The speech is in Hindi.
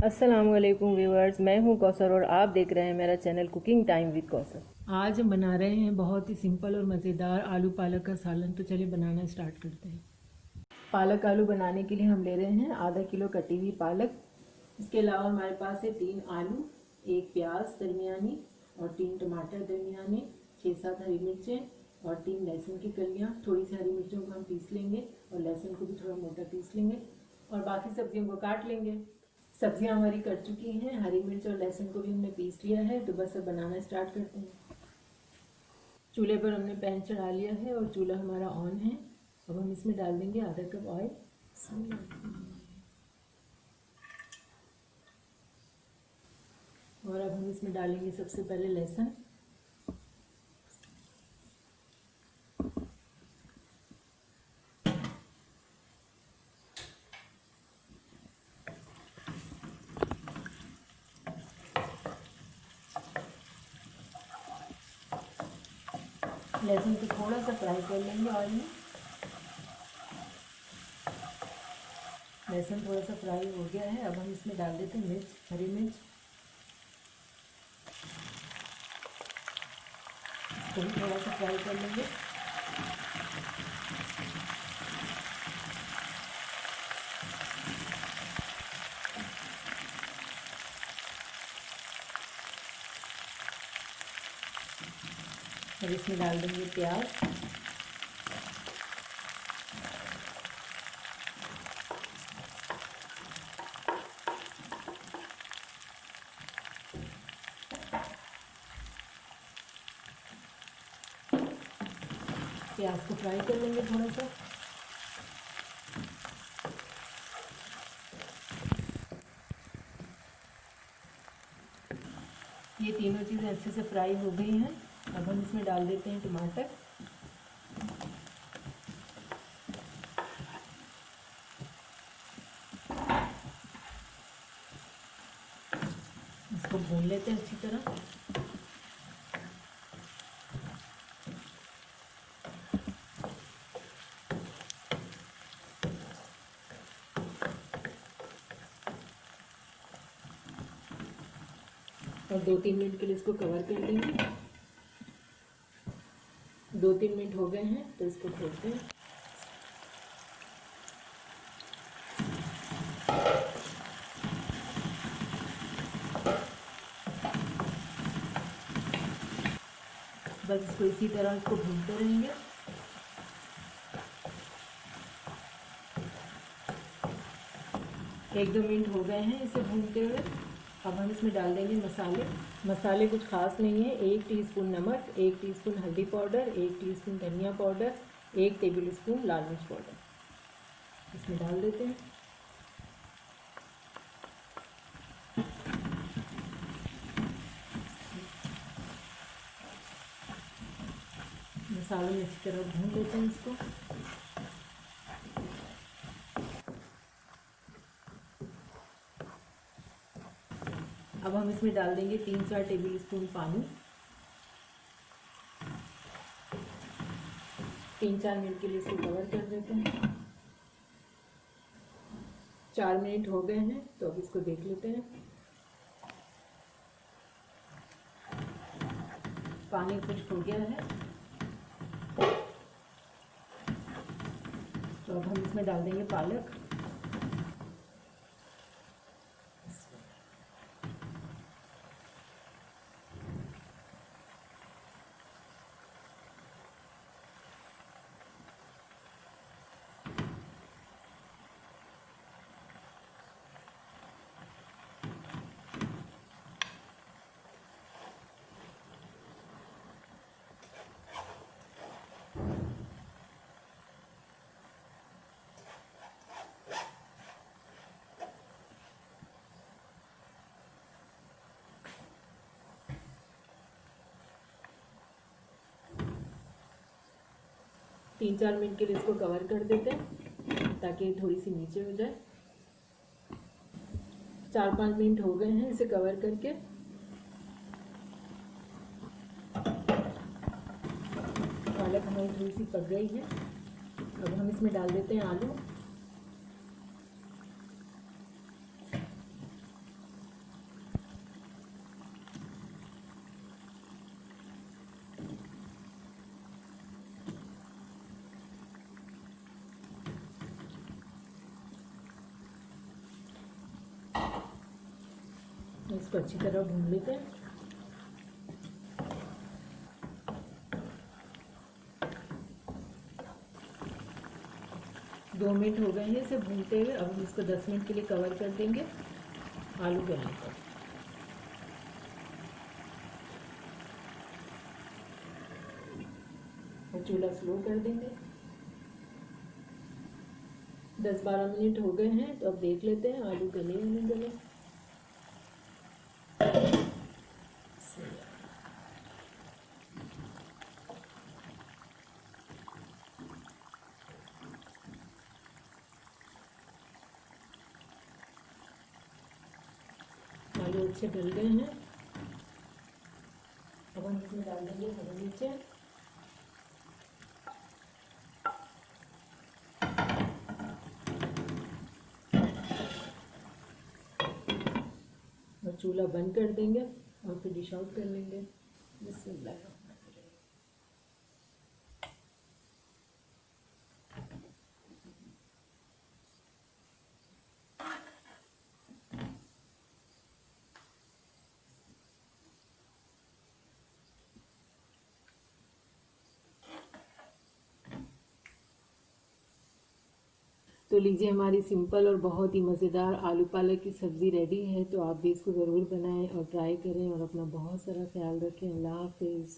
अस्सलामुअलैकुम व्यूअर्स, मैं हूं कौसर और आप देख रहे हैं मेरा channel cooking time with Kausar. आज हम बना रहे हैं बहुत ही सिंपल और मज़ेदार आलू पालक का सालन। तो चलिए बनाना स्टार्ट करते हैं। पालक आलू बनाने के लिए हम ले रहे हैं आधा किलो कटी हुई पालक। इसके अलावा हमारे पास है 3 आलू, 1 प्याज दरमियानी और 3 टमाटर दरमियाने, 6-7 हरी मिर्चें और 3 लहसुन की कलियाँ। थोड़ी सी हरी मिर्चों को हम पीस लेंगे और लहसुन को भी थोड़ा मोटा पीस लेंगे और बाकी सब्जियों को काट लेंगे। सब्जियां हमारी कट चुकी हैं, हरी मिर्च और लहसुन को भी हमने पीस लिया है। तो बस अब बनाना स्टार्ट करते हैं। चूल्हे पर हमने पैन चढ़ा लिया है और चूल्हा हमारा ऑन है। अब हम इसमें डाल देंगे आधा कप ऑयल। और अब हम इसमें डालेंगे सबसे पहले लहसुन। लहसुन को थोड़ा सा फ्राई कर लेंगे ऑयल में। लहसुन थोड़ा सा फ्राई हो गया है। अब हम इसमें डाल देते हैं मिर्च, हरी मिर्च। इसको भी थोड़ा सा फ्राई कर लेंगे। अब इसमें डाल देंगे प्याज। प्याज को फ्राई कर लेंगे थोड़ा सा। ये तीनों चीज़ें अच्छे से फ्राई हो गई हैं। अब हम इसमें डाल देते हैं टमाटर। इसको भून लेते हैं अच्छी तरह। और 2-3 मिनट के लिए इसको कवर कर देंगे। 2-3 मिनट हो गए हैं तो इसको खोलते हैं। बस इसको इसी तरह इसको भूनते रहेंगे। एक 2 मिनट हो गए हैं इसे भूनते हुए। अब हम इसमें डाल देंगे मसाले। मसाले कुछ खास नहीं है। 1 टीस्पून नमक, 1 टीस्पून हल्दी पाउडर, 1 टीस्पून धनिया पाउडर, 1 टेबल स्पून लाल मिर्च पाउडर इसमें डाल देते हैं। मसालों में अच्छी तरह भून लेते हैं इसको। अब हम इसमें डाल देंगे 3-4 टेबल स्पून पानी। 3-4 मिनट के लिए इसको कवर कर देते हैं। 4 मिनट हो गए हैं तो अब इसको देख लेते हैं। पानी कुछ हो गया है तो अब हम इसमें डाल देंगे पालक। तीन चार मिनट के लिए इसको कवर कर देते हैं ताकि थोड़ी सी नीचे हो जाए। 4-5 मिनट हो गए हैं इसे कवर करके। पालक हमारी थोड़ी सी पक गई है। अब हम इसमें डाल देते हैं आलू। इसको अच्छी तरह भून लेते हैं। दो मिनट हो गए हैं इसे भूनते हुए। अब हम इसको 10 मिनट के लिए कवर कर देंगे आलू गलने पर। और चूल्हा स्लो कर देंगे। 10-12 मिनट हो गए हैं, तो अब देख लेते हैं आलू गले या नहीं गले। आलू अच्छे गल गए हैं। अब हम इसमें डाल देंगे हरी मिर्चें, और चूल्हा बंद कर देंगे और फिर डिश आउट कर लेंगे। बिस्मिल्लाह। तो लीजिए, हमारी सिंपल और बहुत ही मज़ेदार आलू पालक की सब्ज़ी रेडी है। तो आप भी इसको ज़रूर बनाएं और ट्राई करें और अपना बहुत सारा ख्याल रखें। अल्लाह हाफिज़।